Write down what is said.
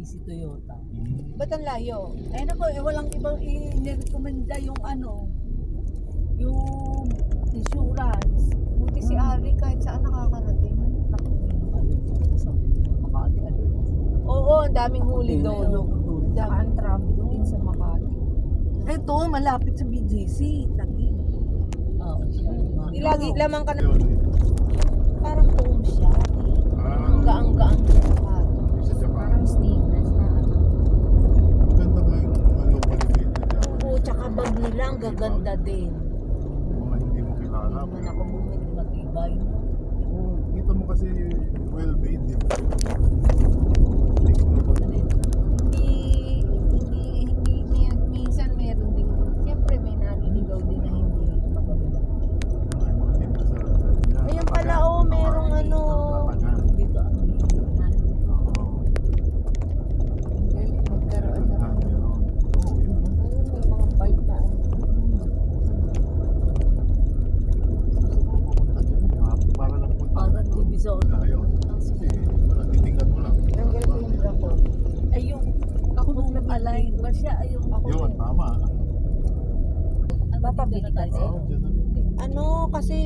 BGC Toyota. Ba't ang layo? Eh nako, walang ibang i-recommenda yung yung insurance. Buti si Ari kahit saan nakakarating. Naku, sabi niya, Makati alert. Oo, ang daming huli Ayun, doon. ayun. Ang daming traffic din sa Makati. Ito, malapit sa BGC. Lagi. Oo, siya. Di lagi lamang ka na. Yun. Parang foam siya. Ang gaang-gaang sa Makati. Sa Japan. Parang sneakers na ano. Ganda nga yung mga local made na Japan. Oo, tsaka bag nila ang gaganda din. Mga hindi mo kilala. Hindi man ako bumili. Matibay. Oo, kita mo kasi well made din. Hindi ko na Minsan meron din. Siyempre may naliligaw din na hindi maganda. Ay, mga tinda sa yan. Ayun pala, oh, merong ano. Tatagan. Dito ang bilihan. Oo. Galing, magkaroon na. Ganda, meron. Oo, yun. Ayun, may mga bike na ano. Pupunta dyan. Para lang punta. Parang Divisoria. Wala yun. Kasi titingnan mo lang. Tanggal ko yung ako. Ay yung punong align ba siya? Ay yung Yun, tama. Papabili ka Oo, dyan na rin. Ano, kasi